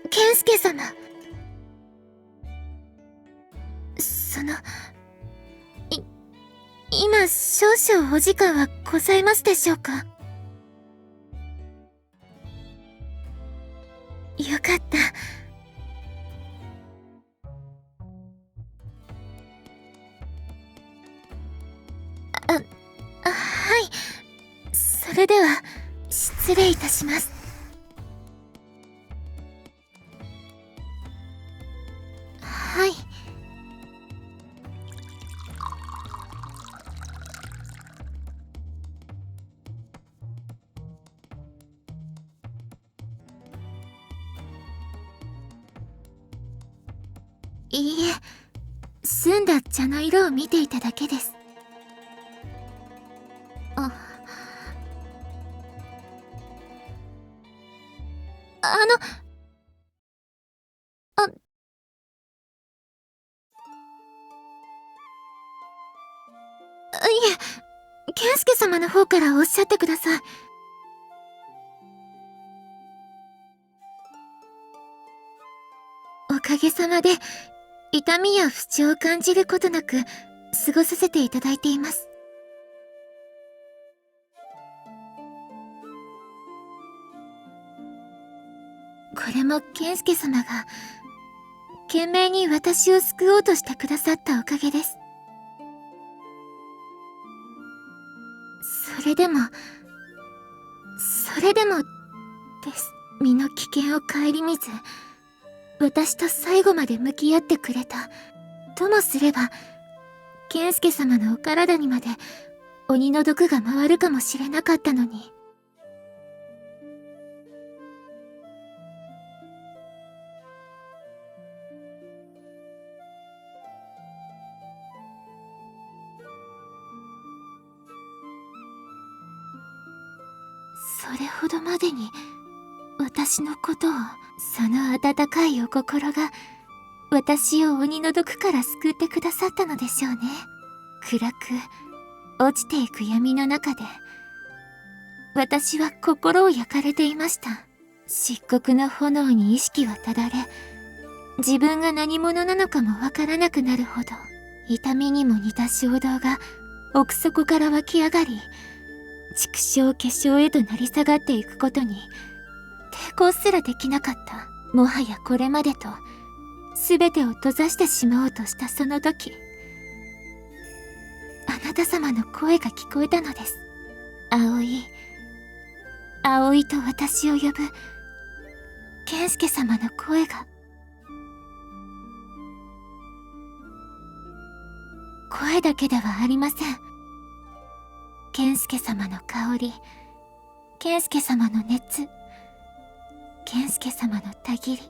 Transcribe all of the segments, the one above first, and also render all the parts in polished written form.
健介様。今少々お時間はございますでしょうか？よかった。はい。それでは、失礼いたします。はい。いいえ、澄んだ茶の色を見ていただけです。あ、あ、いえ、健介様の方からおっしゃってください。おかげさまで、痛みや不調を感じることなく、過ごさせていただいています。これも健介様が、懸命に私を救おうとしてくださったおかげです。それでもです。身の危険を顧みず、私と最後まで向き合ってくれた。ともすれば、健介様のお体にまで鬼の毒が回るかもしれなかったのに。それほどまでに私のことを、その温かいお心が私を鬼の毒から救ってくださったのでしょうね。暗く落ちていく闇の中で私は心を焼かれていました。漆黒の炎に意識はただれ、自分が何者なのかもわからなくなるほど、痛みにも似た衝動が奥底から湧き上がり、畜生結晶へと成り下がっていくことに抵抗すらできなかった。もはやこれまでと全てを閉ざしてしまおうとしたその時、あなた様の声が聞こえたのです。葵、葵と私を呼ぶ健介様の声が。声だけではありません。健介様の香り、健介様の熱、健介様のたぎり。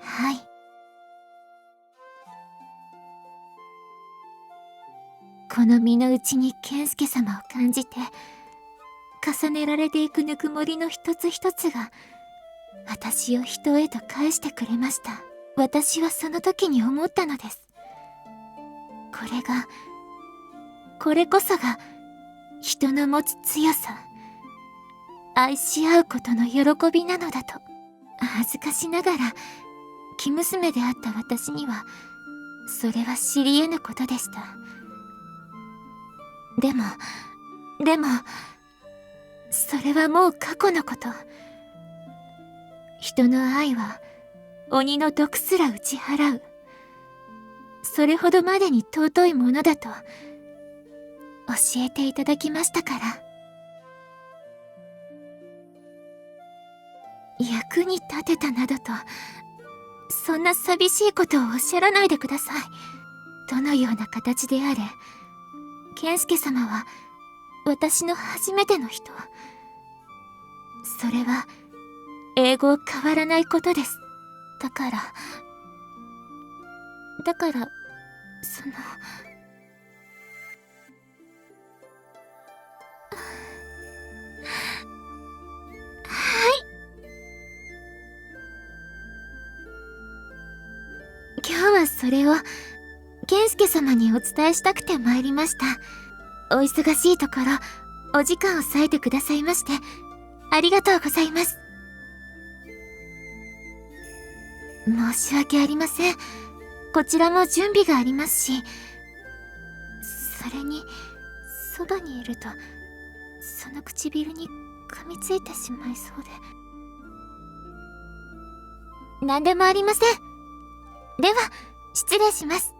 はい。この身の内に健介様を感じて、重ねられていくぬくもりの一つ一つが、私を人へと返してくれました。私はその時に思ったのです。これこそが、人の持つ強さ、愛し合うことの喜びなのだと。恥ずかしながら、生娘であった私には、それは知り得ぬことでした。でも、それはもう過去のこと。人の愛は、鬼の毒すら打ち払う。それほどまでに尊いものだと、教えていただきましたから。役に立てたなどと、そんな寂しいことをおっしゃらないでください。どのような形であれ、健介様は私の初めての人。それは永劫変わらないことです。だからその今日はそれを健介様にお伝えしたくて参りました。お忙しいところお時間を割いてくださいましてありがとうございます。申し訳ありません。こちらも準備がありますし、それにそばにいるとその唇に噛みついてしまいそうで。何でもありません。では失礼します。